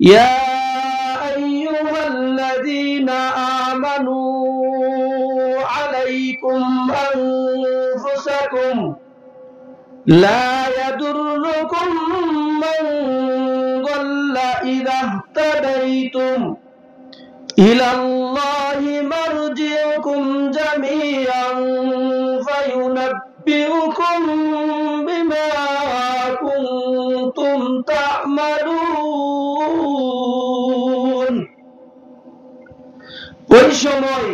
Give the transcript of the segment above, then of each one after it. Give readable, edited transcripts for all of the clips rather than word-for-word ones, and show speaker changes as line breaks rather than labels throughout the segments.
يا أيها الذين آمنوا عليكم أنفسكم لا يضركم من ضل إذا اهتديتم إلى الله مرجعكم جميعا فينبئكم بما كنتم تعملون ওই সময়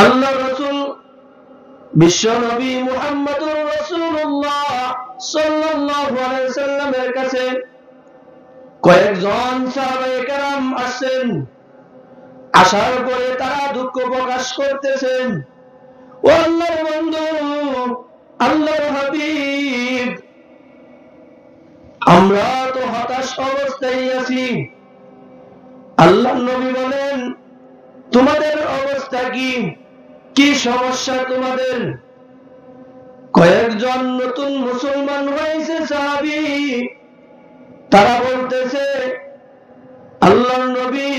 আল্লাহ রাসূল বিশ্বনবী মুহাম্মদুর রাসূলুল্লাহ সাল্লাল্লাহু আলাইহি ওয়াসাল্লামের কাছে কয়েকজন সাহাবায়ে কেরাম আসেন। আসার পরে তারা দুঃখ প্রকাশ করতেছেন, ও আল্লাহর বন্ধু, আল্লাহর হাবিব, আমরা তো হতাশ অবস্থায় আছি। আল্লাহর নবী বলেন, তোমাদের অবস্থা কি? কি সমস্যা তোমাদের? কয়েকজন নতুন মুসলমান হয়েছে সাহাবী, তারা বলতেছে, আল্লাহর নবী,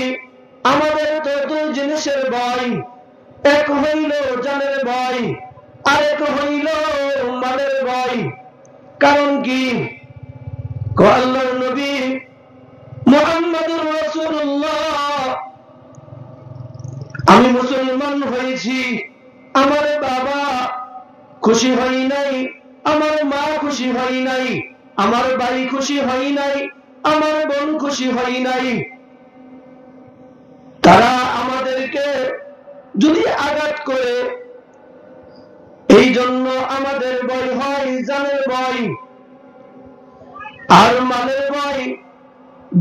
আমাদের তো দুই জিনিসের ভয়, এক হইল জানের ভয়, আরেক হইল মালের ভয়। কারণ কি? আল্লাহর নবী মুহাম্মদুর রাসূলুল্লাহ, আমি মুসলমান হয়েছি, আমার বাবা খুশি হয় নাই, আমার মা খুশি হয় নাই, আমার ভাই খুশি হয় নাই, আমার বোন খুশি হয় নাই। তারা আমাদেরকে যদি আঘাত করে, এই জন্য আমাদের ভয় হয় জানের ভয় আর মালের ভয়।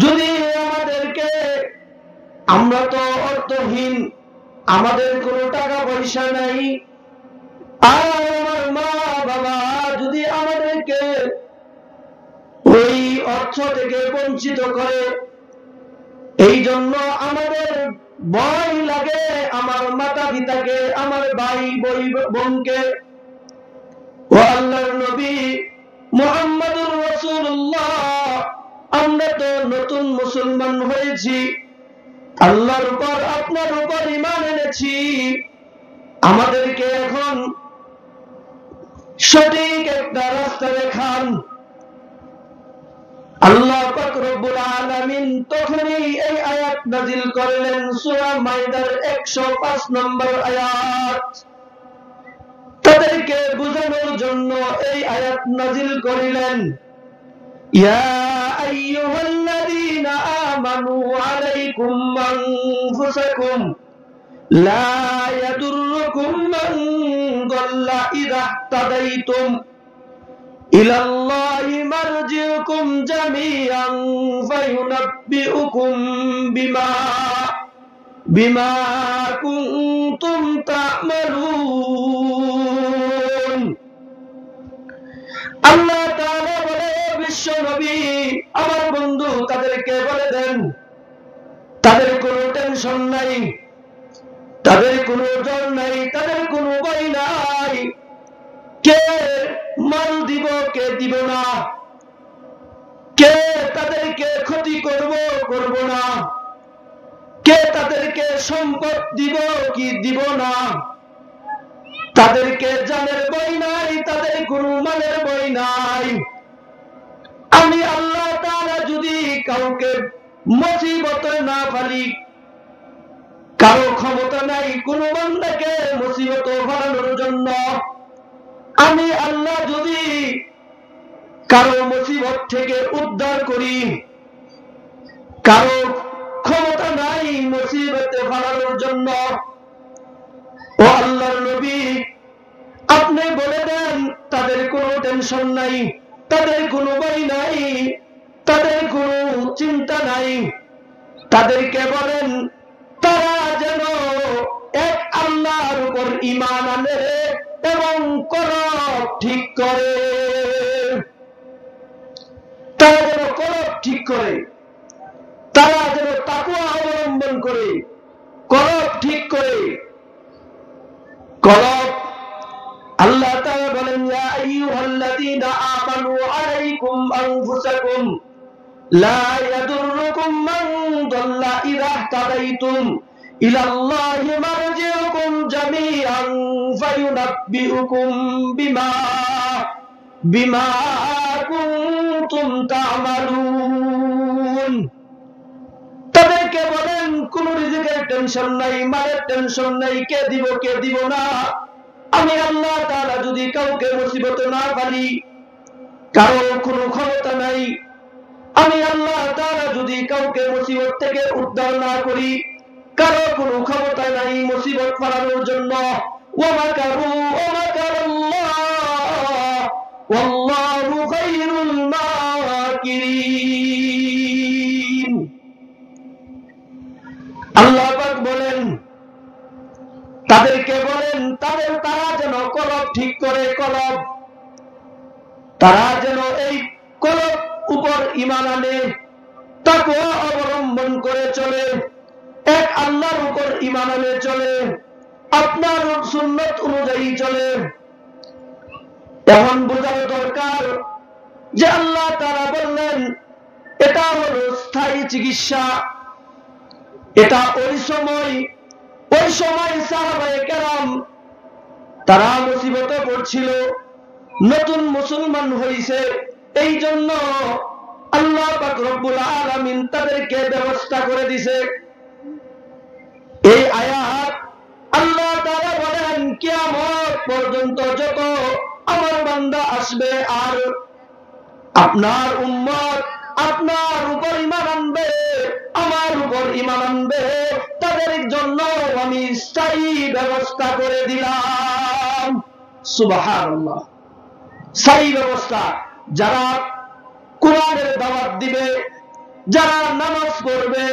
যদি আমাদেরকে, আমরা তো অর্থহীন, আমাদের কোনো টাকা পয়সা নাই, আর আমার মা বাবা যদি আমাদেরকে ওই অর্থ থেকে বঞ্চিত করে, এই জন্য আমাদের ভয় লাগে আমার মাতা পিতাকে, আমার ভাই বোনকে। ও আল্লাহর নবী মুহাম্মদুর রাসূলুল্লাহ, আমরা তো নতুন মুসলমান হয়েছি, আল্লাহর উপর আপনার উপর ঈমান এনেছি, আমাদেরকে এখন সঠিক একটা রাস্তা দেখান। আল্লাহ পাক রব্বুল আলামিন তখনই এই আয়াত নাযিল করলেন, সূরা মাইদার 105 নম্বর আয়াত। তাদেরকে বোঝানোর জন্য এই আয়াত নাযিল করিলেন, ইয়া আইয়ুহাল্লাযীনা আমানু আলাইকুম আনফুসাকুম লা ইয়াদুররুকুম মান দাল্লা ইযা ইহতাদাইতুম ইলাল্লাহি মারজিউকুম জামিআন ফায়ুনাব্বিউকুম বিমা কুনতুম তা'মালুন। আল্লাহ তাআলা বলে, বিশ্ব নবী, আমার বন্ধু, তাদেরকে বলে দেন, তাদের কোনো টেনশন নাই, তাদের কোনো জ্বর নাই, তাদের কোনো ভয় নাই। কে মাল দিব, কে দিব না, কে তাদেরকে ক্ষতি করব না, কে তাদেরকে সম্পদ দিব কি দিব না, তাদেরকে জানের ভয় নাই, তাদের কোনো মালের ভয় নাই। আমি আল্লাহ তাআলা যদি কাউকে মুসিবতে না ফেলি, কারো ক্ষমতা নাই কোনো বান্দাকে মুসিবত ফেলানোর জন্য। আমি আল্লাহ যদি কারো মুসিবত থেকে উদ্ধার করি, কারো ক্ষমতা নাই মুসিবতে ফেলানোর জন্য। ও আল্লাহর নবী, আপনি বলে দেন, তাদের কোনো টেনশন নাই, তাদের কোনো ভয় নাই, তাদের কোনো চিন্তা নাই। তাদেরকে বলেন, তারা যেন এক আল্লাহর উপর ঈমান আনে এবং কলব ঠিক করে। তারা যেন কলব ঠিক করে, তারা যেন তাকওয়া অবলম্বন করে, কলব ঠিক করে। কলব, আল্লাহ তাআলা বলেন, ইয়া আইয়ুহাল্লাযীনা আমানু আলাইকুম আনফুসাকুম লা ইয়াদুররুকুম মান দাল্লা ইযা ইহতাদাইতুম ইলাল্লাহি মারজিউকুম জামিআন ফায়ুনাব্বিউকুম বিমা কুনতুম তা'মালুন। তাদেরকে বলেন কোন রিজিকের টেনশন নাই, মালের টেনশন নাই, কে দিব না। আমি আল্লাহ তাআলা যদি কাউকে মুসিবতে না ফেলি, কারো কোনো ক্ষমতা নাই। আমি আল্লাহ তাআলা যদি কাউকে মুসিবত থেকে উদ্ধার না করি, কারো কোনো ক্ষমতা নাই মুসিবত ফেলানোর জন্য। ওয়া মাকারু ওয়া মাকারাল্লাহ ওয়াল্লাহু খায়রুল মাকিরিন। আল্লাহ পাক বলেন তাদেরকে বলেন তারা যেন কলব ঠিক করে, তারা যেন এই কলব উপর ঈমান আনে, তাকওয়া অবলম্বন করে চলে, এক আল্লাহর উপর ঈমান আনে চলে, আপনার সুন্নাত অনুযায়ী চলে। এখন বোঝানো দরকার যে আল্লাহ তাআলা বললেন এটা হলো স্থায়ী চিকিৎসা। এটা ওই সময় সাহাবায়ে কেরাম তারা মুসিবতে পড়ছিল, নতুন মুসলমান হইছে, এই জন্য আল্লাহ পাক রব্বুল আলামিন তাদেরকে ব্যবস্থা করে দিয়েছে। এই আয়াত আল্লাহ তাআলা বলেন কিয়ামত পর্যন্ত যত আমার বান্দা আসবে আর আপনার উম্মত আপনার উপর ঈমান আনবে, আমার উপর ঈমান আনবে, তাদের জন্য আমি স্থায়ী ব্যবস্থা করে দিলাম। সুবহানাল্লাহ। স্থায়ী ব্যবস্থা। যারা কোরআনের দাওয়াত দিবে, যারা নামাজ পড়বে,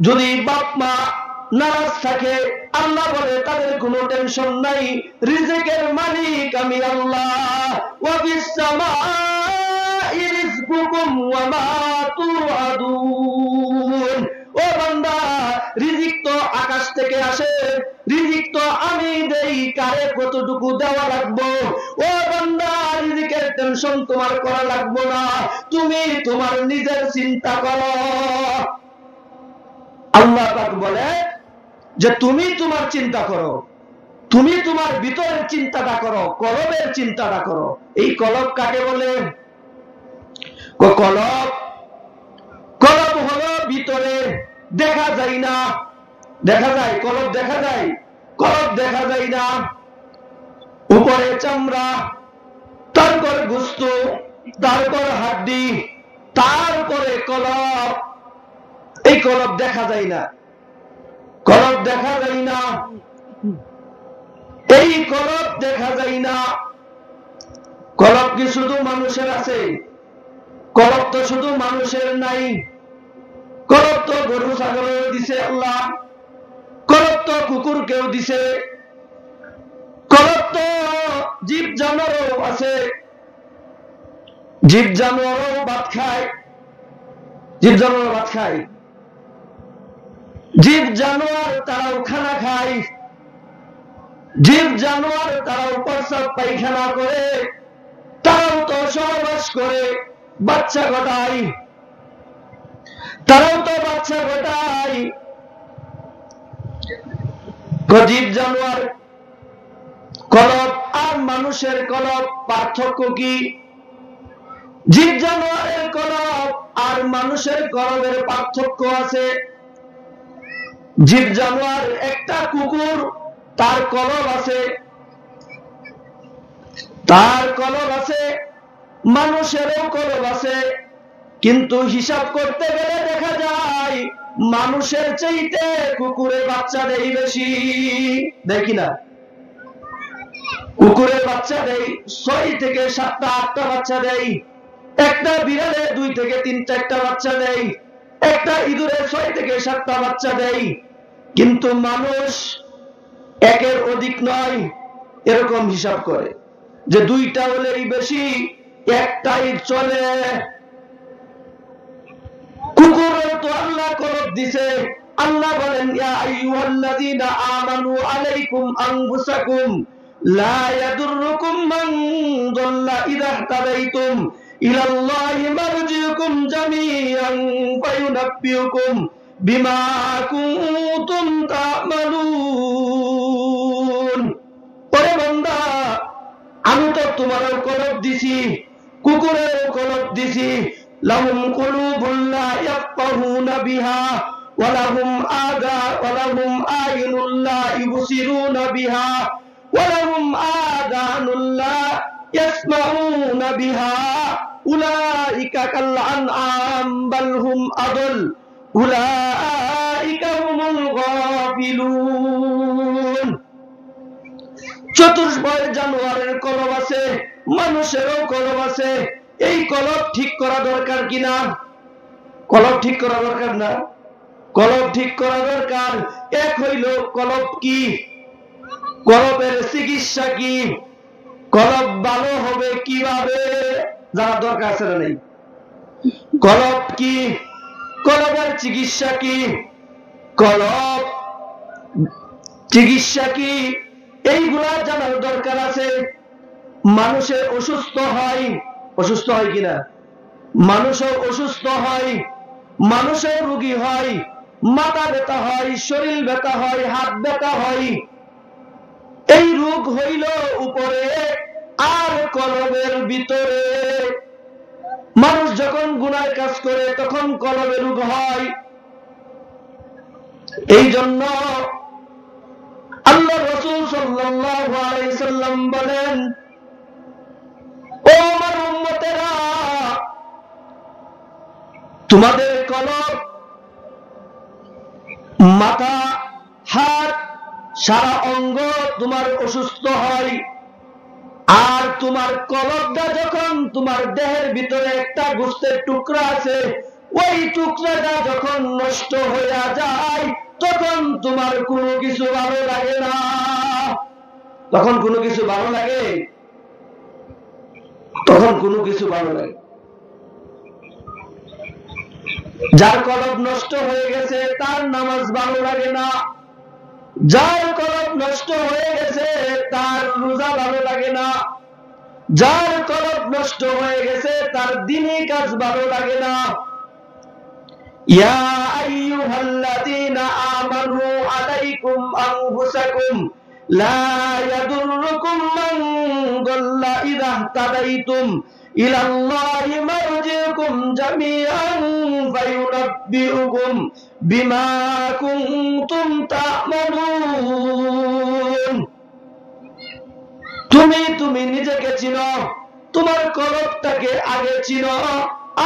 যদি বাপ মা নারাজ থাকে, আল্লাহ বলে তাদের কোনো টেনশন নাই, রিজিকের মালিক আমি আল্লাহ। ওয়া ফিস সামাই রিজকুকুম ওয়া মা তুআদুন। ও বান্দা, রিজিক তো আকাশ থেকে আসে, রিজিক তো আমি দেই, কারে কতটুকু দেওয়া লাগবে ও বান্দা, রিজিকের টেনশন তোমার করা লাগবে না, তুমি তোমার নিজের চিন্তা করো। আল্লাহ পাক বলে যে তুমি তোমার চিন্তা করো, তুমি তোমার ভিতরের চিন্তাটা করো, কলবের চিন্তাটা করো। এই কলব কাকে বলে? কলব হলো ভিতরে, দেখা যায় না। দেখা যায় কলব? দেখা যায়? কলব দেখা যায় না। উপরে চামড়া, তারপর গোশত, তারপর হাড্ডি, তারপরে কলব। এই কলব দেখা যায় না, কলব দেখা যায় না, এই কলব দেখা যায় না। কলব কি শুধু মানুষের আছে? কলব তো শুধু মানুষের নাই, কলব তো গরু ছাগলেও দিছে আল্লাহ, কলব তো কুকুরকেও দিছে, কলব তো জীব জানোয়ারও আছে, জীব জানোয়ারও ভাত খায়, জীব জানোয়ার ভাত খায়, জীব জানোয়ার তারাও খানা খায়, জীব জানোয়ার তারাও প্রস্রাব পায়খানা করে, তারাও তো সহবাস করে, বাচ্চা ঘটায়, তারাও তো বাচ্চা ঘটায়। জীব জানোয়ার কলব আর মানুষের কলব পার্থক্য কি? জীব জানোয়ারের কলব আর মানুষের কলবের পার্থক্য আছে। জীব জানোয়ার, একটা কুকুর, তার কলব আছে, তার কলব আছে, মানুষেরও কলব আছে, কিন্তু হিসাব করতে গেলে দেখা যায় মানুষের চাইতে কুকুরের বাচ্চা দেয় বেশি। দেখি না? কুকুরের বাচ্চা দেয় 6 থেকে 7টা 8টা বাচ্চা দেয়, একটা বিড়ালে 2 থেকে 3-4টা বাচ্চা দেয়, একটা ইঁদুরে 6 থেকে 7টা বাচ্চা দেয়, কিন্তু মানুষ একের অধিক নয়, এরকম হিসাব করে যে 2টা হলেই বেশি, একটাই চলে। কুকুরের তো আল্লাহ কলব দিছে। আল্লাহ বলেন ইয়া আইয়ুহাল্লাযীনা আমানু আলাইকুম আনফুসাকুম লা ইয়াদুররুকুম মান দাল্লা ইযা ইহতাদাইতুম ইলাল্লাহি মারজিউকুম জামিআন ফায়ুনাব্বিউকুম বিমা কুনতুম তা'মালুন। ওরে বান্দা, আমি তো তোমারও কলব দিছি, কুকুরেরও কলব দিছি। লাহুম কুলুবুন লা ইয়াফকাহুনা বিহা ওয়া লাহুম আ'য়ুনুন লা ইবসিরুনা বিহা ওয়া লাহুম আযানুন লা ইয়াসমাউনা বিহা উলাইকা কাল আনআম বাল হুম আদল উলাইকা হুমুল গাফিলুন। চতুষ্পদ জানোয়ারের কলব আছে, মানুষেরও কলব আছে। এই কলব ঠিক করা দরকার কিনা? কলব ঠিক করা দরকার না? কলব ঠিক করা দরকার। এক হইল কলব কি, কলবের চিকিৎসা কি, কলব ভালো হবে কিভাবে, জানা দরকার আছে না নেই? কলব কি, কলবের চিকিৎসা কি, কলব চিকিৎসা কি, এইগুলা জানার দরকার আছে। মানুষের অসুস্থ হয়, অসুস্থ হয় কিনা? মানুষও অসুস্থ হয়, মানুষের রোগী হয়, মাথা ব্যথা হয়, শরীর ব্যথা হয়, হাত ব্যথা হয়। এই রোগ হইল উপরে আর কলবের ভিতরে। মানুষ যখন গুনাহ কাজ করে তখন কলবে রোগ হয়। এই জন্য আল্লাহ রাসূল সাল্লাল্লাহু আলাইহি সাল্লাম বলেন, ও আমার উম্মতেরা, তোমাদের কলব, মাথা, হাত, সারা অঙ্গ তোমার অসুস্থ হয়। আর তোমার কলবটা যখন তোমার দেহের ভিতরে একটা গোশতের টুকরা আছে, ওই টুকরাটা যখন নষ্ট হয়ে যায় তখন তোমার কোনো কিছু ভালো লাগে না। তখন কোনো কিছু ভালো লাগে? তখন কোনো কিছু ভালো লাগে? যার কলব নষ্ট হয়ে গেছে তার নামাজ ভালো লাগে না, যার কলব নষ্ট হয়ে গেছে তার রোজা ভালো লাগে না, যার কলব নষ্ট হয়ে গেছে তার দ্বীনি কাজ ভালো লাগে না। ইয়া আইয়ুহাল্লাযীনা আমানু আলাইকুম আনফুসাকুম লা ইয়াদুররুকুম মান দাল্লা ইযা তাদাইতুম ইলাল্লাহি মারজিউকুম জামিআন ফায়ুনাব্বিউকুম বিমা কুনতুম তা'মালুন। তুমি নিজেকে চিনো, তোমার কলবটাকে আগে চিনো,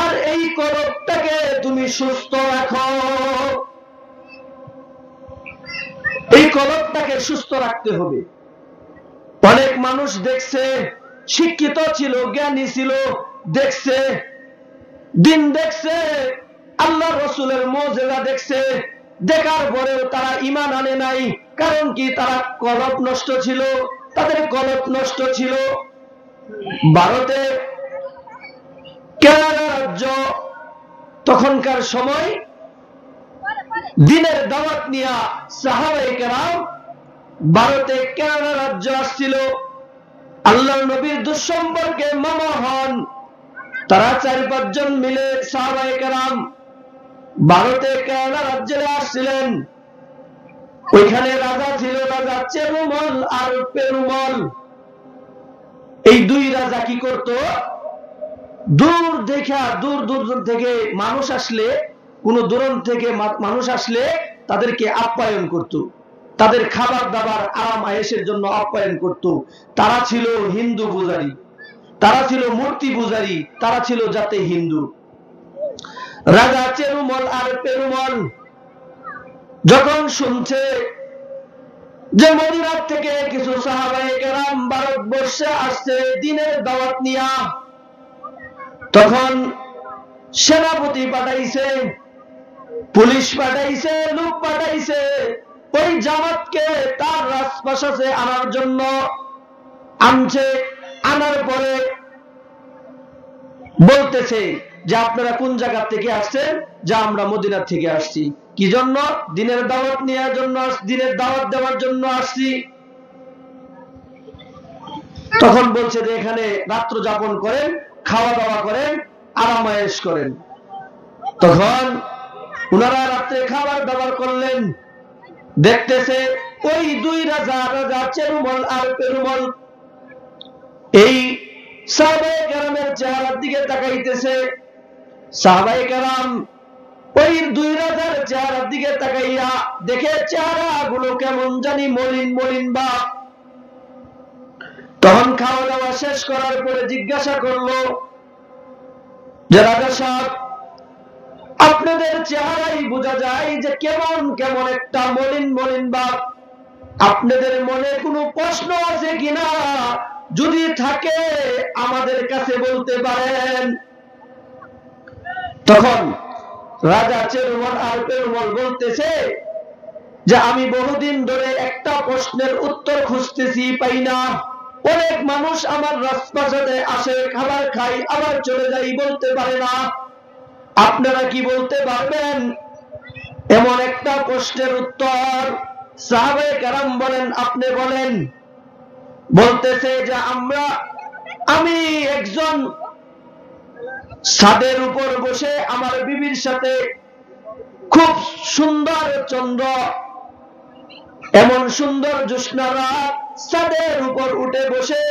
আর এই কলবটাকে তুমি সুস্থ রাখো। এই কলবটাকে সুস্থ রাখতে হবে। অনেক মানুষ দেখছে, শিক্ষিত ছিল, জ্ঞানী ছিল, দেখছে, দিন দেখছে, আল্লাহ রসুলের মুজিজা দেখছে, দেখার পরেও তারা ঈমান আনে নাই। কারণ কি? তারা কলব নষ্ট ছিল, তাদের কলব নষ্ট ছিল। ভারতে কেরালা রাজ্য, তখনকার সময় দিনের দাওয়াত নিয়া সাহাবায়ে কেরাম ভারতে কেরালা রাজ্য আসছিল। আল্লাহর নবীর দুঃসম্পর্কে মামা হন তারা ৪-৫ জন মিলে সাহাবায়ে কেরাম ভারতে কেরালা রাজ্যে আসছিলেন। ওইখানে রাজা ছিল, রাজা চেরুমল আর পেরুমল। এই দুই রাজা কি করত? দূর থেকে মানুষ আসলে, কোন দূরান্ত থেকে মানুষ আসলে তাদেরকে আপ্যায়ন করত, তাদের খাবার দাবার আরাম আয়েশের জন্য আপ্যায়ন করত। তারা ছিল হিন্দু পূজারী, তারা ছিল মূর্তি পূজারী, তারা ছিল জাতে হিন্দু। রাজা চেরুমল আর পেরুমল যখন শুনছে যে মদিনার থেকে কিছু সাহাবায়ে কেরাম ভারতবর্ষে আসছে দিনের দাওয়াত নিয়া, তখন সেনাপতি পাঠাইছে, পুলিশ পাঠাইছে, লোক পাঠাইছে ওই জামাতকে তার রাজপ্রাসাদে আনার জন্য। আনছে, আনার পরে বলতেছে যে আপনারা কোন জায়গা থেকে আসছেন? যে আমরা মদিনা থেকে আসছি। কি জন্য? দিনের দাওয়াত নেওয়ার জন্য, দিনের দাওয়াত দেওয়ার জন্য আসছি। তখন বলছে যে এখানে রাত্র যাপন করেন, খাওয়া দাওয়া করেন, আরামায়েশ করেন। তখন উনারা রাত্রে খাবার দাবার করলেন, দেখতেছে ওই দুই রাজা, রাজা চেরুমল আর পেরুমল, এই সাহাবায়ে কেরামের চেহারার দিকে তাকাইতেছে। সাহাবায়ে কেরাম ওই দুই রাজার চেহারার দিকে তাকাইয়া দেখে চেহারা গুলো কেমন জানি মলিন মলিন ভাব। তখন খাওয়া দাওয়া শেষ করার পরে জিজ্ঞাসা করলো যে রাজা সাহেব, আপনাদের চেহারাই বোঝা যায় যে কেমন কেমন একটা মলিন মলিন ভাব, আপনাদের মনে কোনো প্রশ্ন আছে কিনা? যদি থাকে আমাদের কাছে বলতে পারেন। তখন রাজা চেরুমল আর পেরুমল বলতেছে যে আমি বহুদিন ধরে একটা প্রশ্নের উত্তর খুঁজতেছি, পাই না। অনেক মানুষ আমার রাজপ্রাসাদে আসে, খাবার খাই, আবার চলে যাই, বলতে পারে না। আপনারা কি বলতে পারবেন এমন একটা প্রশ্নের উত্তর? সাহাবায়ে কেরাম বলেন, আপনি বলেন। বলতেছে যে আমি একজন ছাদের উপর বসে আমার বিবির সাথে, খুব সুন্দর চন্দ্র, এমন সুন্দর জ্যোৎস্না রাত, ছাদের উপর উঠে বসে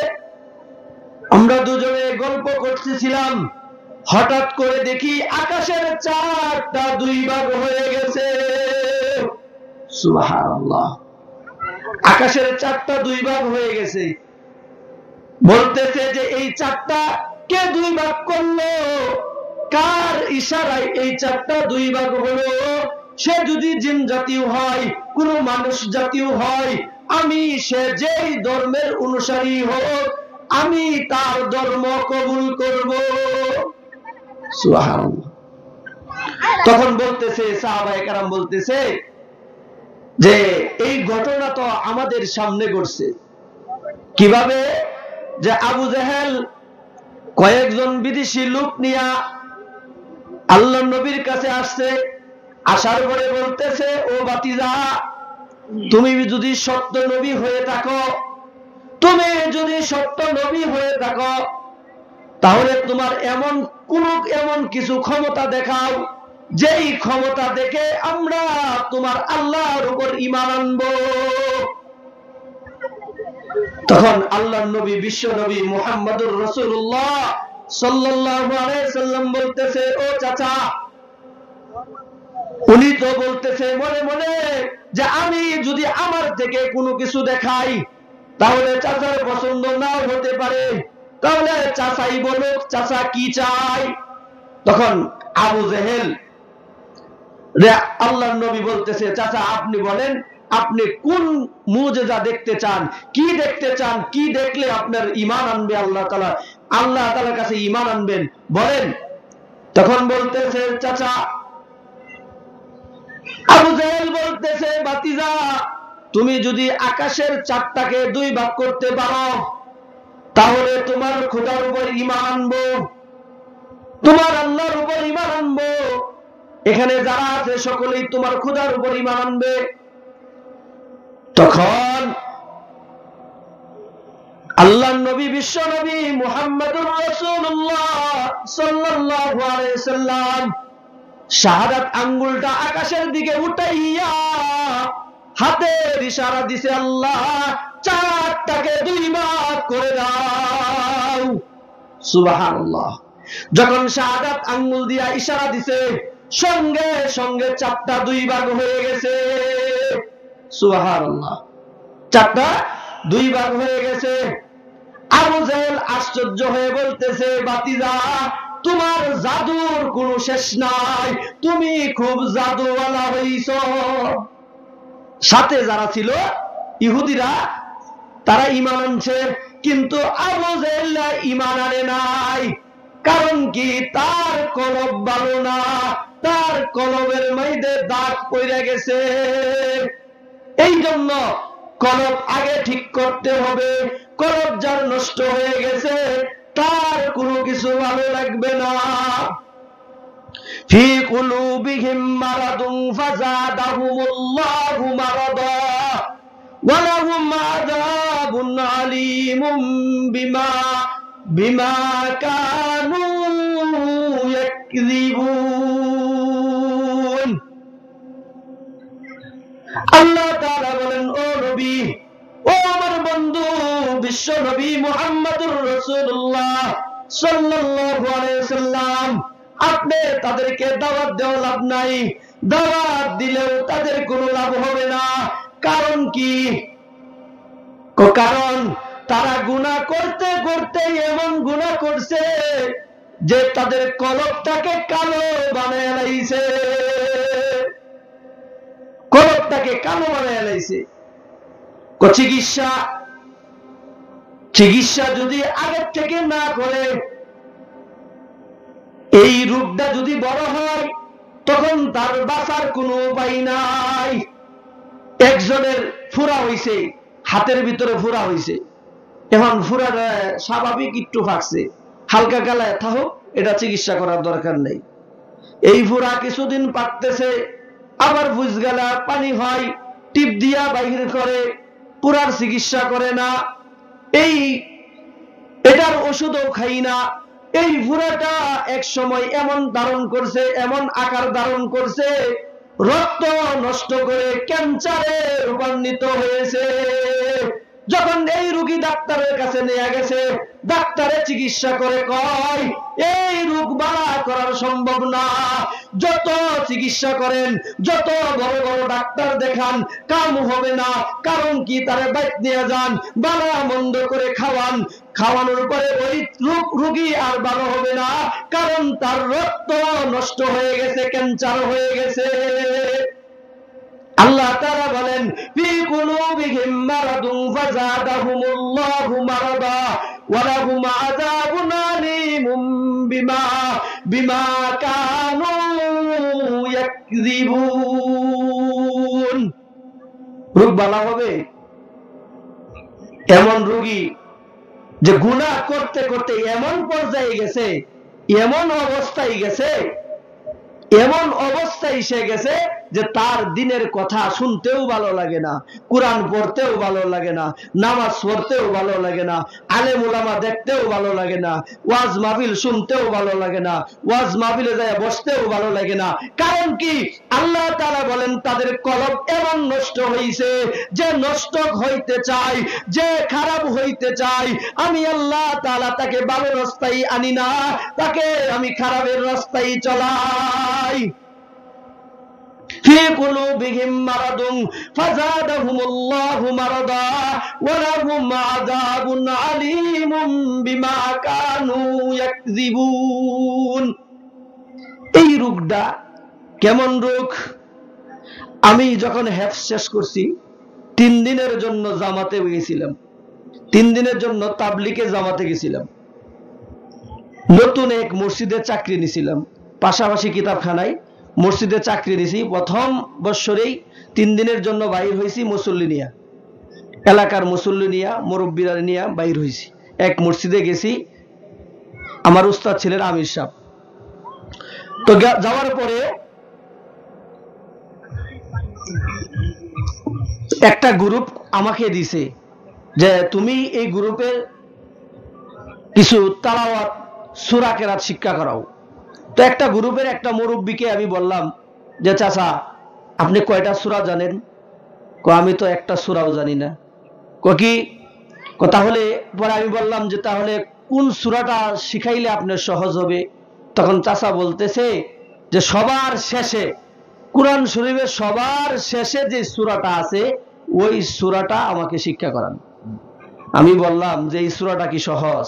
আমরা দুজনে গল্প করতেছিলাম। হঠাৎ করে দেখি আকাশের চাঁদটা দুই ভাগ হয়ে গেছে। সুবহানাল্লাহ, আকাশের চাঁদটা দুই ভাগ হয়ে গেছে। বলতেছে যে এই চাঁদটা কে দুই ভাগ করলো? কার ইশারায় এই চাঁদটা দুই ভাগ হলো? সে যদি জিন জাতীয় হয়, কোন মানুষ জাতীয় হয়, আমি সে যেই ধর্মের অনুসারী হোক, আমি তার ধর্ম কবুল করব। সুবহানাল্লাহ। তখন বলতেছে সাহাবায়ে কেরাম বলতেছে যে এই ঘটনা তো আমাদের সামনে ঘটছে। কিভাবে? যে আবু জেহেল কয়েকজন বিদেশি লোক নিয়া আল্লাহর নবীর কাছে আসছে। আসার পরে বলতেছে, ও ভাতিজা, তুমি যদি সত্য নবী হয়ে থাকো, তুমি যদি সত্য নবী হয়ে থাকো, তাহলে তোমার এমন কিছু ক্ষমতা দেখাও, যেই ক্ষমতা দেখে আমরা তোমার আল্লাহর উপর ঈমান আনবো। তখন আল্লাহর নবী, বিশ্ব নবী মুহাম্মদুর রাসূলুল্লাহ সাল্লাল্লাহু আলাইহি সাল্লাম বলতেছে, ও চাচা, উনি তো বলতেছে মনে মনে যে আমি যদি আমার থেকে কোনো কিছু দেখাই তাহলে চাচার পছন্দ নাও হতে পারে, তাহলে চাচাই বলুক চাচা কি চাই। তখন আবু জেহেল আল্লাহর নবী বলতেছে, চাচা আপনি বলেন, আপনি কোন মুজিজা দেখতে চান, কি দেখতে চান, কি দেখলে আপনার ঈমান আনবে আল্লাহ তাআলার কাছে ঈমান আনবেন, বলেন। তখন বলতেছে চাচা, আবু জেহেল বলতেছে, ভাতিজা, তুমি যদি আকাশের চাঁদটাকে দুই ভাগ করতে পারো, তাহলে তোমার খোদার উপর ঈমান আনবো, তোমার আল্লাহর উপর ঈমান আনবো। এখানে যারা আছে সকলেই তোমার খোদার উপর ঈমান আনবে। তখন আল্লাহর নবী, বিশ্ব নবী মুহাম্মদুর রাসূলুল্লাহ সাল্লাল্লাহু আলাইহি সাল্লাম শাহাদাত আঙ্গুলটা আকাশের দিকে উঠাইয়া হাতের ইশারা দিছে, আল্লাহ চাঁদটাকে দুই ভাগ করে দাও। সুবহানাল্লাহ। যখন শাহাদাত আঙ্গুল দিয়া ইশারা দিছে, সঙ্গে সঙ্গে চাঁদটা দুই ভাগ হয়ে গেছে। সুবহানাল্লাহ, চাঁদটা দুই ভাগ হয়ে গেছে। আবু জেহেল আশ্চর্য হয়ে বলতেছে, ভাতিজা, তোমার জাদুর কোনো শেষ নাই, তুমি খুব জাদুওয়ালা হইছ। সাথে যারা ছিল ইহুদিরা, তারা ঈমান আনছে, কিন্তু আবু জেহেল ঈমান আনে নাই। কারণ কি? তার কলব ভালো না, তার কলবের মধ্যে দাগ পড়ে গেছে। এই জন্য কলব আগে ঠিক করতে হবে। কলব যার নষ্ট হয়ে গেছে, তার কোনো কিছু ভালো লাগবে না। ফি কুলুবিহিম মারাদুন ফাযাদাহুমুল্লাহু মারাদা ওয়া লাহুম আযাবুন আলীমুম বিমা বিমা কানু ইয়াকযিবুন। আল্লাহ তাআলা বলেন, ও নবী, ও আমার বন্ধু বিশ্ব নবী মুহাম্মদুর রাসূলুল্লাহ সাল্লাল্লাহু আলাইহি ওয়াসাল্লাম, আপনি তাদেরকে দাওয়াত দেওয়া লাভ নাই, দাওয়াত দিলেও তাদের কোনো লাভ হবে না। কারণ কি? কারণ তারা গুনাহ করতে করতে এমন গুনাহ করছে যে তাদের কলবটাকে কালো বানায় লাইছে, কলবটাকে কালো বানায় লাইছে। চিকিৎসা যদি আগের থেকে না করে, এই রোগটা যদি বড় হয় তখন তার বাঁচার কোনো উপায় নাই। একজনের ফুরা হইছে, হাতের ভিতরে ফুরা হইছে, এখন ফুরার স্বাভাবিক একটু ফাঁকছে, হালকা গালায় থাকুক, এটা চিকিৎসা করার দরকার নেই। এই ফুরা কিছুদিন পাকতেছে, আবার বুঝ গেলা পানি হয়, টিপ দিয়া বাইর করে, পুরার চিকিৎসা করে না, এটার ওষুধও খাই না। এই ফুরাটা এক সময় এমন ধারণ করছে, এমন আকার ধারণ করছে, রক্ত নষ্ট করে ক্যান্সারে রূপান্তরিত হয়েছে। যখন এই রোগী ডাক্তারের কাছে নিয়ে গেছে, ডাক্তারে চিকিৎসা করে কয় এই রোগ বালা করার সম্ভব না, যত চিকিৎসা করেন, যত বড় বড় ডাক্তার দেখান, কাম হবে না। কারণ কি? তারে বাইক নিয়ে যান, বালা মন্দ করে খাওয়ান, খাওয়ানোর পরে ওই রোগী আর ভালো হবে না, কারণ তার রক্ত নষ্ট হয়ে গেছে, ক্যান্সার হয়ে গেছে। আল্লাহ তাআলা বলেন, ফি কুলুবিহিম মারাদুন ফাযাদাহুমুল্লাহু মারাদা ওয়া লাহুম আযাবুন আলীমুম বিমা কানু ইয়াকযিবুন। রোগ ভালো হবে? এমন রোগী যে গুনাহ করতে করতে এমন পর্যায়ে গেছে, এমন অবস্থায় গেছে, এমন অবস্থায় এসে গেছে যে তার দিনের কথা শুনতেও ভালো লাগে না, কোরআন পড়তেও ভালো লাগে না, নামাজ পড়তেও ভালো লাগে না, আলেম উলামা দেখতেও ভালো লাগে না, ওয়াজ মাহফিল শুনতেও ভালো লাগে না, ওয়াজ মাহফিলে যায় বসতেও ভালো লাগে না। কারণ কি? আল্লাহ তাআলা বলেন তাদের কলব এমন নষ্ট হইছে, যে নষ্ট হইতে চায়, যে খারাপ হইতে চায়, আমি আল্লাহ তাআলা তাকে ভালো রাস্তায় আনি না, তাকে আমি খারাপের রাস্তায় চলাই। في قلوبهم مرض فزادهم الله مرضا ولهم عذاب عليم بما كانوا يكذبون। এই রোগটা কেমন রোগ? আমি যখন হেফজ শেষ করছি, 3 দিনের জন্য জামাতে গেছিলাম, 3 দিনের জন্য তাবলিগে জামাতে গেছিলাম। নতুন এক মসজিদে চাকরি নিয়েছিলাম, পাশাপাশি কিতাবখানায় মসজিদে চাকরি নিয়েছি। প্রথম বছরেই 3 দিনের জন্য বাইর হয়েছি, মুসল্লি নিয়া, এলাকার মুসল্লি নিয়া, মুরব্বীরা নিয়া বাইর হয়েছি। এক মসজিদে গেছি, আমার উস্তাদ ছিলেন আমির সাহেব। তো যাওয়ার পরে একটা গ্রুপ আমাকে দিছে যে তুমি এই গ্রুপে কিছু তালাওয়াত সূরা কেরাত শিক্ষা করাও। তো একটা গ্রুপের একটা মুরব্বীকে আমি বললাম যে চাচা আপনি কয়টা সূরা জানেন? আমি তো একটা সূরাও জানি না। কি? তাহলে পরে আমি বললাম যে তাহলে কোন সূরাটা শিখাইলে আপনার সহজ হবে? তখন চাচা বলতেছে যে সবার শেষে, কুরআন শরীফের সবার শেষে যে সূরাটা আছে ওই সূরাটা আমাকে শিক্ষা করান। আমি বললাম যে এই সূরাটা কি সহজ?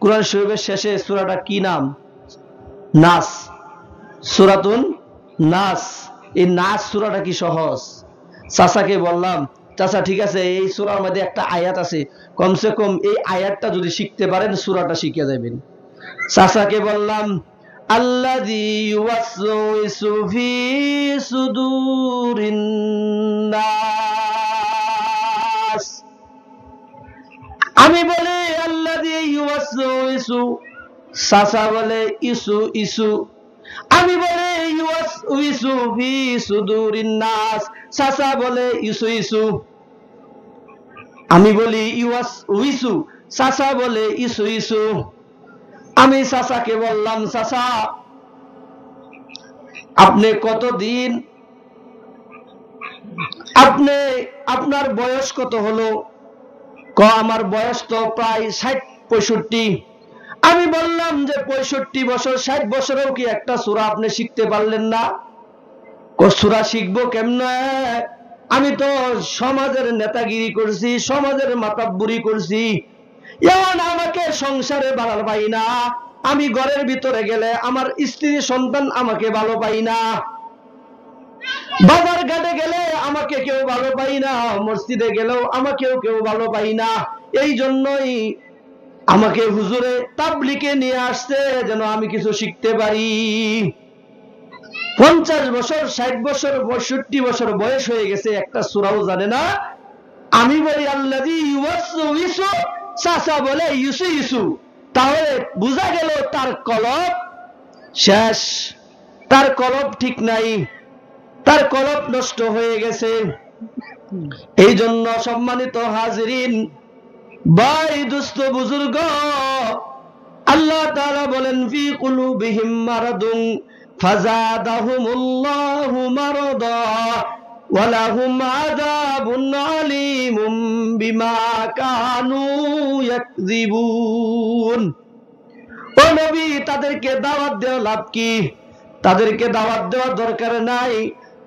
কুরআন শরীফের শেষে সূরাটা কি নাম? নাস, সূরাতুন নাস। এই নাস সূরাটা কি সহজ? চাচাকে বললাম চাচা ঠিক আছে, এই সূরার মধ্যে একটা আয়াত আছে, কমসে কম এই আয়াতটা যদি শিখতে পারেন সূরাটা শিখে যাবেন। চাচাকে বললাম আল্লাযী ইউওয়াসওয়িসু ফি সুদুরিন নাস। আমি বলি আল্লাযী ইউওয়াসওয়িসু, চাচা বলে ইসু ইসু। আমি বলে ইউওয়াসওয়িসু ফি সুদুরিন নাস, চাচা বলে ইসু ইসু। আমি বলি ইউওয়াসওয়িসু, চাচা বলে ইসু ইসু। আমি চাচাকে বললাম, চাচা আপনি কতদিন, আপনার বয়স কত হলো? আমার বয়স তো প্রায় 60-65। আমি বললাম যে 65 বছর 60 বছরেও কি একটা সূরা আপনি শিখতে পারলেন না? সূরা শিখবো কেমনে? আমি তো সমাজের নেতাগিরি করছি, সমাজের মাতাব্বুরি করছি, এখন আমাকে সংসারে ভালো পাই না। আমি ঘরের ভিতরে গেলে আমার স্ত্রী সন্তান আমাকে ভালো পাই না, বাজার ঘাটে গেলে আমাকে কেউ ভালো পাই না, মসজিদে গেলেও আমাকেও কেউ ভালো পাই না। এই জন্যই আমাকে হুজুরে তাবলিগে নিয়ে আসছে যেন আমি কিছু শিখতে পারি। 50 বছর 60 বছর 65 বছর বয়স হয়ে গেছে, একটা সূরাও জানে না। আমি বলি আল্লাযী ইউওয়াসউইসু, চাচা বলে ইউসু ইউসু। তাহলে বোঝা গেল তার কলব শেষ, তার কলব ঠিক নাই, তার কলব নষ্ট হয়ে গেছে। এই জন্য সম্মানিত হাজিরিন, ভাই দোস্ত বুজুর্গ, আল্লাহ তাআলা বলেন ফি কুলুবিহিম মারাদুন ফাযাদাহুমুল্লাহু মারাদা ওয়া লাহুম আযাবুন আলীমুম বিমা কানু ইয়াকযিবুন। ও নবী, তাদেরকে দাওয়াত দেওয়া লাভ কি? তাদেরকে দাওয়াত দেওয়ার দরকার নাই।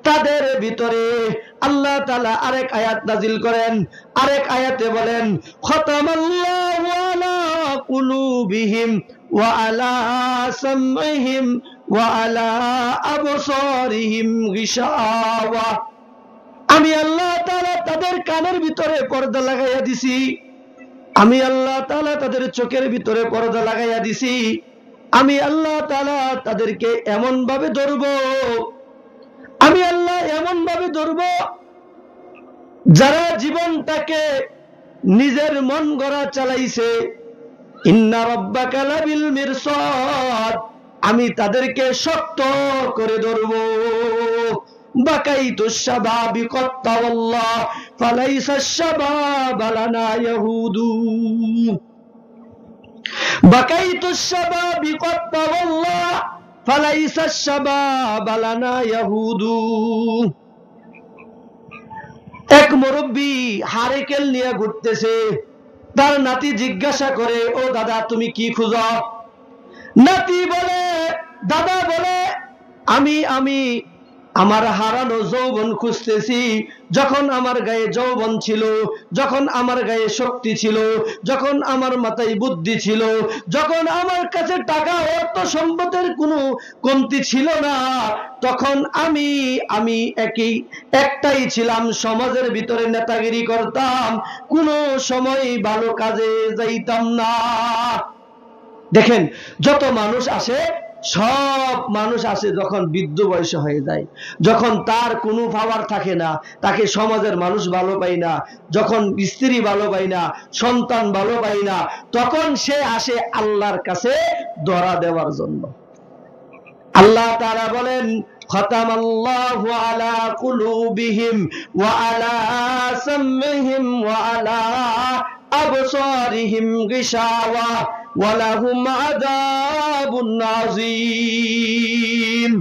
তাদের ভিতরে আল্লাহ তাআলা আরেক আয়াত নাজিল করেন, আরেক আয়াতে বলেন খতামাল্লাহু আলা কুলুবিহিম ওয়া আলা সামইহিম ওয়া আলা আবসারিহিম গিশাওয়া। আমি আল্লাহ তাআলা তাদের কানের ভিতরে পর্দা লাগাইয়া দিছি, আমি আল্লাহ তাআলা তাদের চোখের ভিতরে পর্দা লাগাইয়া দিছি। আমি আল্লাহ তাআলা তাদেরকে এমন ভাবে ধরব, আমি আল্লাহ এমন ভাবে ধরব, যারা জীবনটাকে নিজের মন গড়া চালাইছে, ইন্না রাব্বাকা লাবিল মিরসাদ, আমি তাদেরকে শক্ত করে ধরব। বাকাইতু শাবাবি কত্তাওয়াল্লাহ ফালাইসা শাবাব লানা ইয়াহুদু। বাকাইতু শাবাবি কত্তাওয়াল্লাহ ফালাইসা শাবাব লানা ইয়াহুদু। এক মুরব্বী হারিকেল নিয়ে ঘুরতেছে, তার নাতি জিজ্ঞাসা করে, ও দাদা তুমি কি খুঁজো? নাতি বলে, দাদা বলে আমি আমার হারানো যৌবন খুঁজতেছি। যখন আমার গায়ে যৌবন ছিল, যখন আমার গায়ে শক্তি ছিল, যখন আমার মাথায় বুদ্ধি ছিল, যখন আমার কাছে টাকা অর্থ সম্পদের কোনো কমতি ছিল না, তখন আমি একটাই ছিলাম, সমাজের ভিতরে নেতাগিরি করতাম, কোনো সময় ভালো কাজে যাইতাম না। দেখেন, যত মানুষ আসে, সব মানুষ আসে যখন বৃদ্ধ বয়স হয়ে যায়, যখন তার কোনো পাওয়ার থাকে না, তাকে সমাজের মানুষ ভালো পায় না, যখন স্ত্রী ভালো পায় না, সন্তান ভালো পায় না, তখন সে আসে আল্লাহর কাছে ধরা দেওয়ার জন্য। আল্লাহ তাআলা বলেন খতামাল্লাহু আলা কুলুবিহিম ওয়া আলা সামইহিম ওয়া আলা আবসারিহিম গিশাওয়া ওয়া লাহুম আযাবুন আযীম।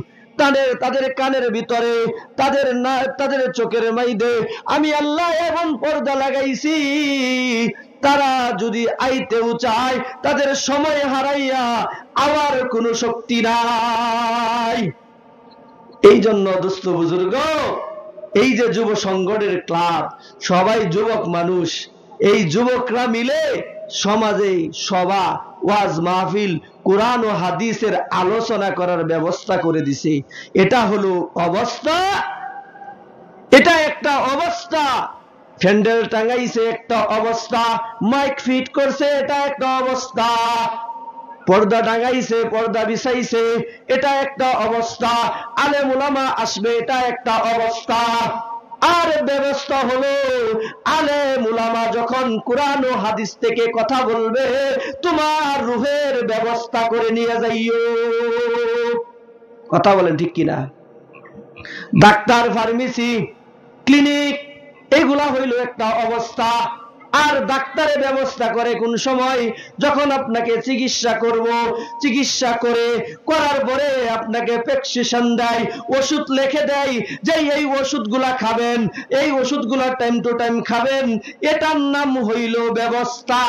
তাদের কানের ভিতরে, তাদের চোখের মাইদে আমি আল্লাহ এমন পর্দা লাগাইছি, তারা যদি আইতেও চায় তাদের সময় হারাইয়া আবার কোনো শক্তি নাই। এই জন্য দোস্ত বুজুর্গ, এই যে যুব সংগঠনের ক্লাব, সবাই যুবক মানুষ, এই যুবকরা মিলে সমাজে সভা, ওয়াজ মাহফিল, কোরআন ও হাদিসের আলোচনা করার ব্যবস্থা করে দিছে। এটা হলো অবস্থা, এটা একটা অবস্থা। প্যান্ডেল টাঙ্গাইছে একটা অবস্থা, মাইক ফিট করছে এটা একটা অবস্থা, পর্দা টাঙ্গাইছে, পর্দা বিছাইছে এটা একটা অবস্থা, আলেম উলামা আসবে এটা একটা অবস্থা। আর ব্যবস্থা হলো আলেম উলামা যখন কোরআন ও হাদিস থেকে কথা বলবে, তোমার রুহের ব্যবস্থা করে নিয়ে যাইও। কথা বলেন ঠিক কিনা? ডাক্তার, ফার্মেসি, ক্লিনিক, এগুলা হইল একটা অবস্থা। আর ডাক্তারে ব্যবস্থা করে কোন সময়, যখন আপনাকে চিকিৎসা করব, চিকিৎসা করার পরে আপনাকে প্রেসক্রিপশন দেয়, ওষুধ লিখে দেয় যে এই ওষুধগুলা খাবেন, এই ওষুধগুলা টাইম টু টাইম খাবেন, এটার নাম হইল ব্যবস্থা।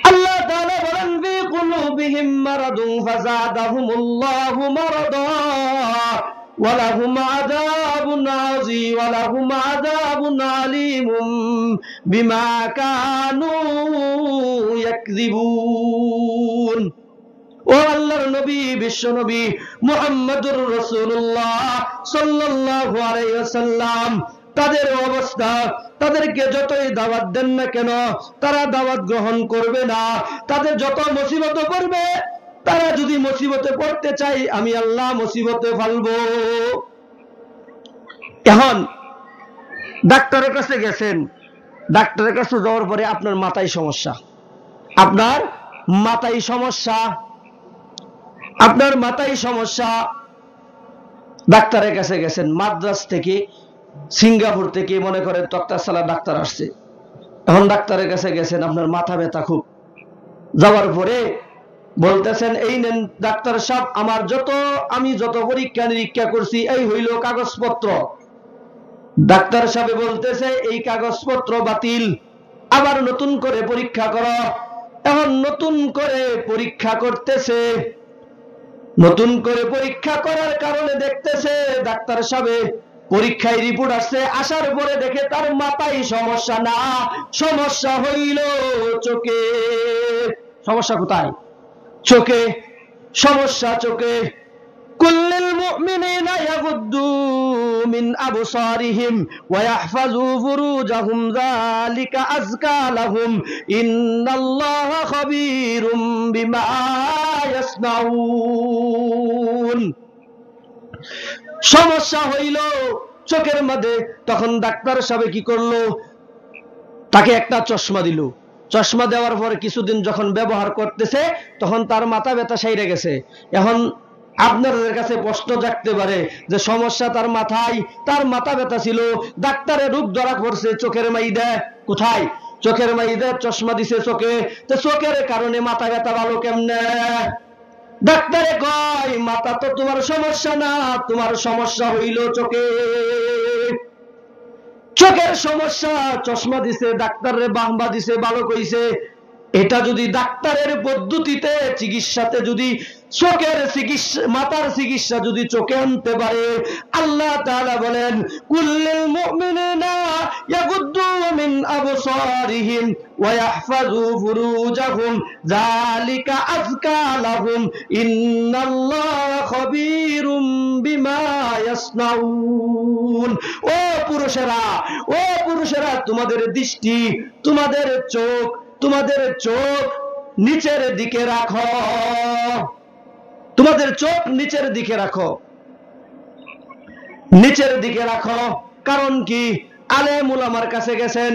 আল্লাহ তাআলা বলেন ফি কুলুবিহিম মারাদুন ফাযাদাহুমুল্লাহু মারাদা ওয়ালাহুম আযাবুন আযীম ওয়ালাহুম আযাবুন আলীমুম বিমা কানু ইয়াকযিবুন। ও আল্লাহর নবী, বিশ্ব নবী মুহাম্মদুর রাসূলুল্লাহ সাল্লাল্লাহু আলাইহি ওয়াসাল্লাম, তাদের অবস্থা, তাদেরকে যতই দাওয়াত দেন না কেন তারা দাওয়াত গ্রহণ করবে না। তাদের যত মুসিবত পড়বে, তারা যদি মুসিবতে পড়তে চাই আমি আল্লাহ মুসিবতে ফেলবো। এখন ডাক্তারের কাছে গেছেন, ডাক্তারের কাছে যাওয়ার পরে আপনার মাথায় সমস্যা, আপনার মাথায় সমস্যা, আপনার মাথায় সমস্যা। ডাক্তারের কাছে গেছেন, মাদ্রাজ থেকে, সিঙ্গাপুর থেকে মনে করেন তক্তাশালা ডাক্তার আসছে। এখন ডাক্তারের কাছে গেছেন, আপনার মাথা ব্যথা খুব। যাওয়ার পরে বলতেছেন এই নেন ডাক্তার সাহেব, আমি যত পরীক্ষা নিরীক্ষা করছি এই হইল কাগজপত্র। ডাক্তার সাহেব বলতেছে এই কাগজপত্র বাতিল, আবার নতুন করে পরীক্ষা করো। এখন নতুন করে পরীক্ষা করতেছে, নতুন করে পরীক্ষা করার কারণে দেখতেছে ডাক্তার সাহেব পরীক্ষায় রিপোর্ট আসছে, আসার পরে দেখে তার মাথায় সমস্যা না, সমস্যা হইল চোখে। সমস্যা কোথায়? চোখে সমস্যা, চোখে। কুল্লিল মুমিনিনা ইয়াগুদ্দু মিন আবসারিহিম ওয়া ইয়াহফাযু ফুরুজাহুম যালিকা আযকা লাহুম ইন্নাল্লাহা খাবীরুম বিমা ইয়াসনাউন। সমস্যা হইল চোখের মধ্যে। তখন ডাক্তার সাহেব কি করলো? তাকে একটা চশমা দিল। চশমা দেওয়ার পরে কিছুদিন যখন ব্যবহার করতেছে তখন তার মাথা ব্যথা সাইরে গেছে। এখন আপনাদের কাছে প্রশ্ন জাগতে পারে যে সমস্যা তার মাথায়, তার মাথা ব্যথা ছিল, ডাক্তারের রোগ ধরা পড়ছে চোখের মাইদে। কোথায়? চোখের মাইদে চশমা দিছে চোখে, তো চোখের কারণে মাথা ব্যথা ভালো কেমনে? ডাক্তারে কয় মাথা তো তোমার সমস্যা না, তোমার সমস্যা হইল চোখে। চোখের সমস্যা, চশমা দিছে, ডাক্তারের বাহবা দিছে, ভালো কইছে। এটা যদি ডাক্তারের পদ্ধতিতে চিকিৎসাতে যদি চোখের চিকিৎসা, মাথার চিকিৎসা যদি চোখে আনতে পারে, আল্লাহ তাআলা বলেন কুল্লিল মুমিনিনা ইয়াগুদ্দু মিন আবসারিহিম ওয়া ইয়াহফাযু ফুরুজাহুম যালিকা আযকা লাহুম ইন্নাল্লাহা খাবীরুম বিমা ইয়াসনাউন। ও পুরুষেরা, ও পুরুষেরা, তোমাদের দৃষ্টি, তোমাদের চোখ, তোমাদের চোখ নিচের দিকে রাখো, তোমাদের চোখ নিচের দিকে রাখো, নিচের দিকে রাখো। কারণ কি? আলেম উলামার কাছে গেছেন,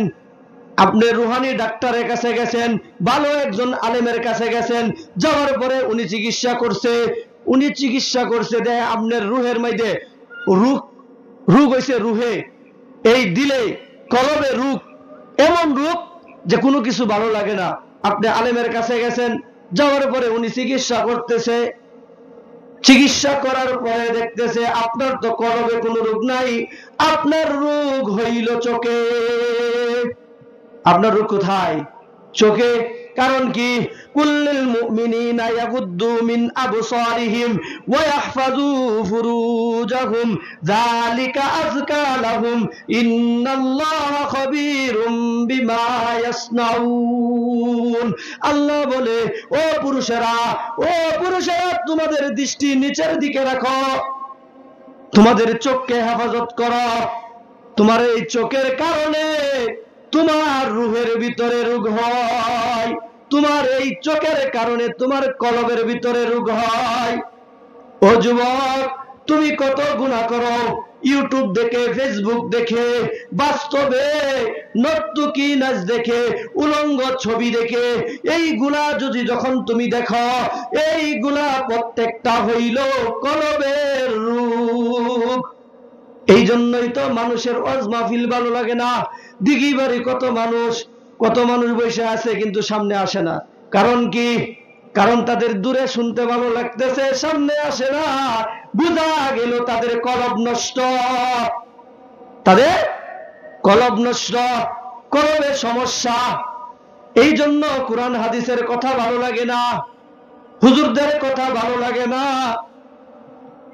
আপনি রুহানি ডাক্তারের কাছে গেছেন, ভালো একজন আলেমের কাছে গেছেন, যাওয়ার পরে উনি চিকিৎসা করছে, উনি চিকিৎসা করছে দেয় আপনার রুহের মধ্যে রোগ হয়েছে, রুহে, এই দিলে কলবে রোগ, এমন রোগ যে কোনো কিছু ভালো লাগে না। আপনি আলেমের কাছে গেছেন, যাওয়ার পরে উনি চিকিৎসা করতেছে, চিকিৎসা করার পরে দেখতেছে আপনার তো কলবে কোনো রোগ নাই, আপনার রোগ হইল চোখে। আপনার রোগ কোথায়? চোখে। কারণ কি? কুল্লিল মুমিনিনা ইয়াগুদ্দু মিন আবসারিহিম ওয়া ইয়াহফাযু ফুরুজাহুম যালিকা আযকা লাহুম ইন্নাল্লাহা খাবীরুম বিমা ইয়াসনাউন। আল্লাহ বলে ও পুরুষেরা, ও পুরুষেরা, তোমাদের দৃষ্টি নিচের দিকে রাখো, তোমাদের চোখকে হেফাজত করো। তোমার এই চোখের কারণে তোমার রুহের ভিতরে রোগ হয়, তোমার এই চোখের কারণে তোমার কলবের ভিতরে রোগ হয়। ও যুবক, তুমি কত গুনাহ করো, ইউটিউব দেখে, ফেসবুক দেখে, বাস্তবে নর্তকী নাচ দেখে, উলঙ্গ ছবি দেখে, এইগুলা যদি যখন তুমি দেখো, এইগুলা প্রত্যেকটা হইল কলবের রোগ। এই জন্যই তো মানুষের ওয়াজ মাহফিল ভালো লাগে না, দিঘি বাড়ি কত মানুষ বসে আছে কিন্তু সামনে আসে না। কারণ কি? কারণ তাদের দূরে শুনতে ভালো লাগতেছে, সামনে আসে না। বুঝা গেল তাদের কলব নষ্ট, তাদের কলব নষ্ট, কলবের সমস্যা। এই জন্য কোরআন হাদিসের কথা ভালো লাগে না, হুজুরদের কথা ভালো লাগে না,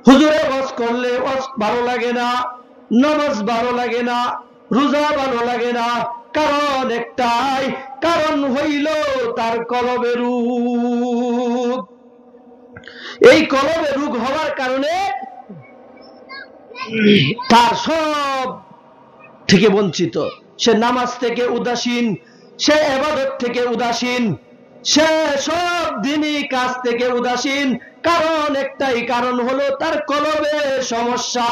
হুজুরে ওয়াজ করলে ওয়াজ ভালো লাগে না, নামাজ ভালো লাগে না, রোজা ভালো লাগে না। কারণ একটাই, কারণ হইল তার কলবের রোগ। এই কলবের রোগ হওয়ার কারণে তার সব থেকে বঞ্চিত। সে নামাজ থেকে উদাসীন, সে ইবাদত থেকে উদাসীন, সে সব দিনই কাজ থেকে উদাসীন। কারণ একটাই, কারণ হলো তার কলবে সমস্যা।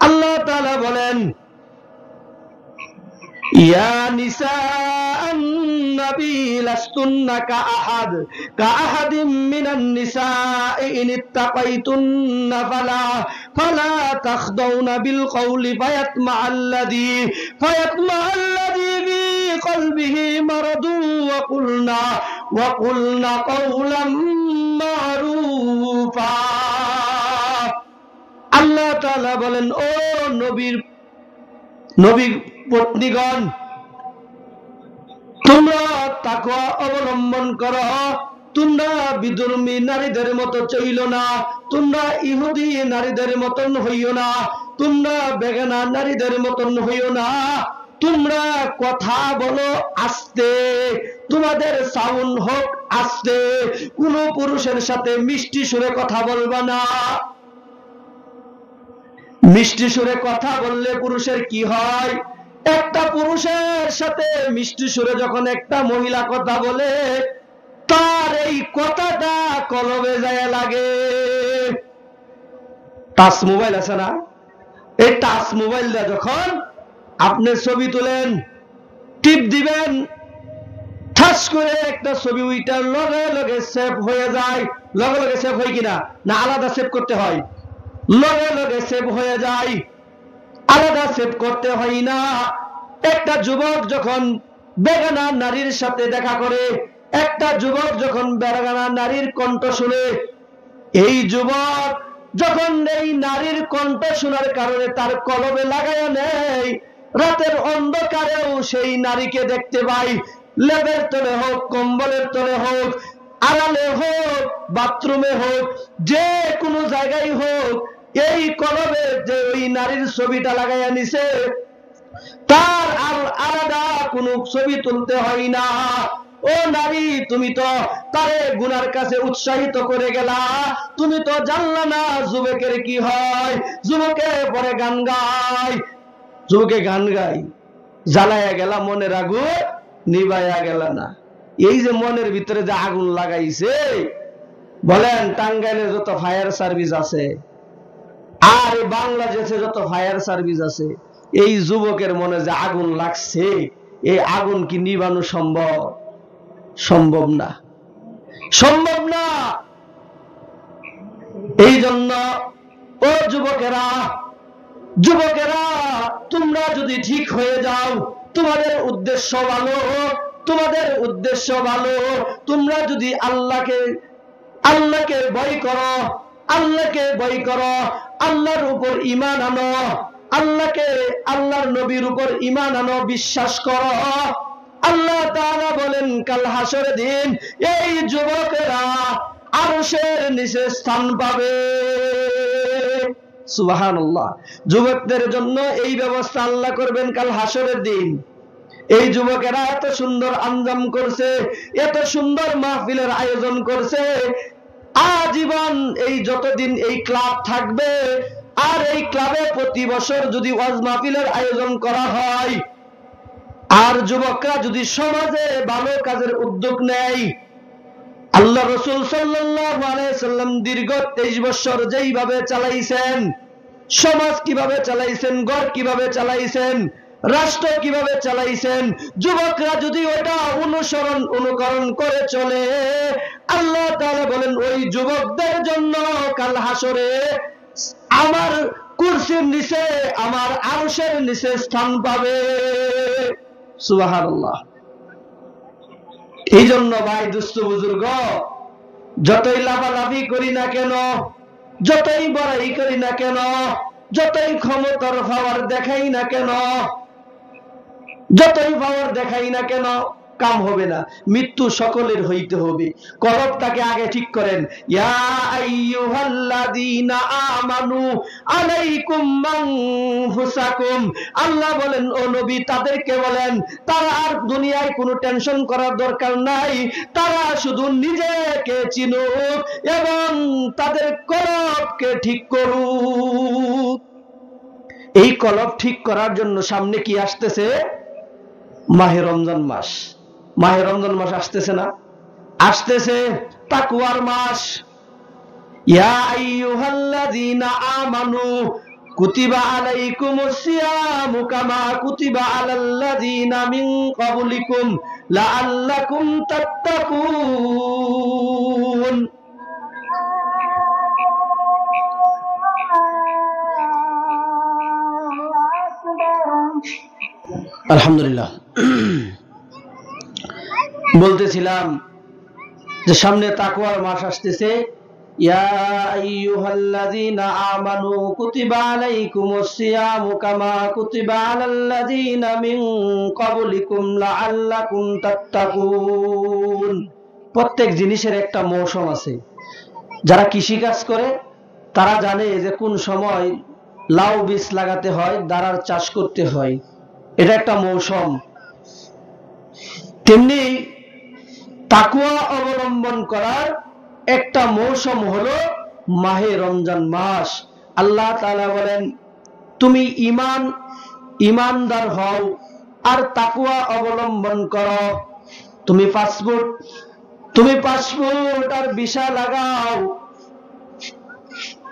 আল্লাহ তাআলা বলেন, ইয়া নিসাআন নবী লাস্তুন্না কাআহাদিম মিনান নিসাই ইন ইত্তাকাইতুন্না ফালা তাখদাউনা বিল কওলি ফায়াতমাআল্লাযী ফি কলবিহি মারাদু ওয়া কুলনা কওলাম মারুফা। আল্লাহ তাআলা বলেন, ও নবী পত্নীগণ, তোমরা তাকওয়া অবলম্বন করো। তোমরা বিধর্মী নারীদের মতো চইল না, তোমরা ইহুদি নারীদের মতন হইও না, তোমরা বেগানা নারীদের মতন হইও না। তোমরা কথা বলো আস্তে, তোমাদের সাউন্ড হোক আস্তে। কোন পুরুষের সাথে মিষ্টি সুরে কথা বলবা না। মিষ্টি সুরে কথা বললে পুরুষের কি হয়? একটা পুরুষের সাথে মিষ্টি সুরে যখন একটা মহিলা কথা বলে, তার এই কথাটা কলবে যায় লাগে। টাচ মোবাইল আছে না? এই টাচ মোবাইলটা যখন আপনি ছবি তোলেন, টিপ দিবেন, ঠাস করে একটা ছবি ওইটার লগে লগে সেভ হয়ে যায়। লগে লগে সেভ হয় কিনা? না আলাদা সেভ করতে হয়? লগে লগে সেভ হয়ে যায়, আলাদা সেভ করতে হয় না। একটা যুবক যখন বেগানা নারীর সাথে দেখা করে, একটা যুবক যখন বেগানা নারীর কণ্ঠ শুনে, এই যুবক যখন এই নারীর কণ্ঠ শোনার কারণে তার কলবে লাগায়া নেয়, রাতের অন্ধকারেও সেই নারীকে দেখতে পাই। লেবের তলে হোক, কম্বলের তলে হোক, আড়ালে হোক, বাথরুমে হোক, যে কোনো জায়গায় হোক, এই কলবে যে ওই নারীর ছবিটা লাগাইয়া নিছে, তার আর আলাদা কোনো ছবি তুলতে হয় না। ও নারী, তুমি তো তারে গুনার কাছে উৎসাহিত করে গেলা। তুমি তো জানলা না যুবকের কি হয়। যুবকে পরে গান গায়, যুবকে গান গায়, জ্বালাইয়া গেলা মনের আগুন, নিবাইয়া গেল না। এই যে মনের ভিতরে যে আগুন লাগাইছে, বলেন টাঙ্গাইলে যত ফায়ার সার্ভিস আছে আর বাংলাদেশে যত ফায়ার সার্ভিস আছে, এই যুবকের মনে যে আগুন লাগছে, এই আগুন কি নিবানো সম্ভব? সম্ভব না, সম্ভব না। এই জন্য ও যুবকেরা, যুবকেরা, তোমরা যদি ঠিক হয়ে যাও, তোমাদের উদ্দেশ্য ভালো, তোমাদের উদ্দেশ্য ভালো, তোমরা যদি আল্লাহকে ভয় করো, আল্লাহকে ভয় করো, আল্লাহর উপর ঈমান আনো, আল্লাহর নবীর উপর ঈমান আনো, বিশ্বাস করো। আল্লাহ তাআলা বলেন, কাল হাসরের দিন এই যুবকেরা আরশের নিচে স্থান পাবে। সুবহানাল্লাহ। যুবকদের জন্য এই ব্যবস্থা আল্লাহ করবেন কাল হাসরের দিন। এই যুবকেরা এত সুন্দর আঞ্জাম করছে, এত সুন্দর মাহফিলের আয়োজন করছে, আজীবন এই যতদিন এই ক্লাব থাকবে, আর এই ক্লাবে প্রতি বছর যদি ওয়াজ মাহফিলের আয়োজন করা হয়, আর যুবকরা যদি সমাজে ভালো কাজের উদ্যোগ নেয়, আল্লাহ রাসূল সাল্লাল্লাহু আলাইহি সাল্লাম দীর্ঘ 23 বছর যেইভাবে চালাইছেন, সমাজ কিভাবে চালাইছেন, ঘর কিভাবে চালাইছেন, রাষ্ট্র কিভাবে চালাইছেন, যুবকরা যদি ওটা অনুকরণ করে চলে, আল্লাহ তাআলা বলেন ওই যুবকদের জন্য কাল হাসরে আমার কুরসির নিচে, আমার আরশের নিচে স্থান পাবে। সুবহানাল্লাহ। এই জন্য ভাই দুস্থ বুজুর্গ, যতই লাফালাফি করি না কেন, যতই বড়াই করি না কেন, যতই ক্ষমতার পাওয়ার দেখাই না কেন, যতই পাওয়ার দেখাই না কেন, কাম হবে না। মৃত্যু সকলের হইতে হবে। কলবটাকে আগে ঠিক করেন। ইয়া আইয়ুহাল্লাযীনা আমানু আলাইকুম আনফুসাকুম। আল্লাহ বলেন, ও নবী তাদেরকে বলেন, তারা আর দুনিয়ায় কোনো টেনশন করার দরকার নাই, তারা শুধু নিজেকে চিনুক এবং তাদের কলবকে ঠিক করুক। এই কলব ঠিক করার জন্য সামনে কি আসতেছে? মাহে রমজান মাস। মাহে রমজান মাস আসতেছে না? আসতেছে তাকওয়ার মাস। ইয়া আইয়ুহাল্লাযীনা আমানু কুতিবা আলাইকুমুস সিয়ামু কামা কুতিবা আলাল্লাযীনা মিন ক্বাবলিকুম লাআল্লাকুম তাত্তাকুন। আলহামদুলিল্লাহ। বলতেছিলাম যে সামনে তাকওয়ার মাস আসতেছে। ইয়া আইয়ুহাল্লাযীনা আমানু কুতিবা আলাইকুমুস সিয়ামু কামা কুতিবা আলাল্লাযীনা মিন ক্বাবলিকুম লাআল্লাকুম তাত্তাকুন। প্রত্যেক জিনিসের একটা মৌসুম আছে। যারা কৃষি কাজ করে তারা জানে যে কোন সময় লাউ বীজ লাগাতে হয়, দাঁড়ার চাষ করতে হয়, এটা একটা মৌসুম। তেমনি তাকওয়া অবলম্বন করার একটা মৌসুম হলো মাহে রমজান মাস। আল্লাহ তাআলা বলেন, তুমি ইমানদার হও আর তাকওয়া অবলম্বন করো। তুমি পাসপোর্ট আর ভিসা লাগাও।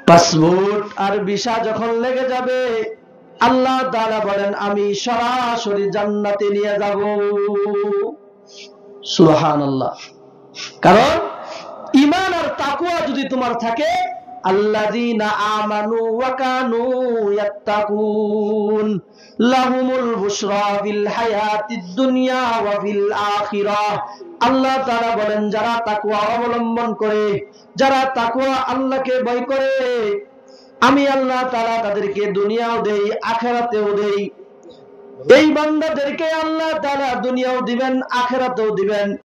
পাসপোর্ট আর ভিসা যখন লেগে যাবে, আল্লাহ তাআলা বলেন, আমি সরাসরি জান্নাতে নিয়ে যাব। সুবহানাল্লাহ। কারণ ঈমান আর তাকওয়া যদি তোমার থাকে, আল্লাযীনা আমানু ওয়া কানু ইয়াত্তাকুন লাহুমুল বুশরা ফিল হায়াতিদ দুনিয়া ওয়া ফিল আখিরাহ। আল্লাহ তাআলা বলেন, যারা তাকওয়া অবলম্বন করে, যারা তাকওয়া আল্লাহকে ভয় করে, আমি আল্লাহ তাআলা তাদেরকে দুনিয়াও দেই, আখিরাতেও দেই। এই বান্দাদেরকে আল্লাহ তাআলা দুনিয়াও দিবেন, আখিরাতেও দিবেন।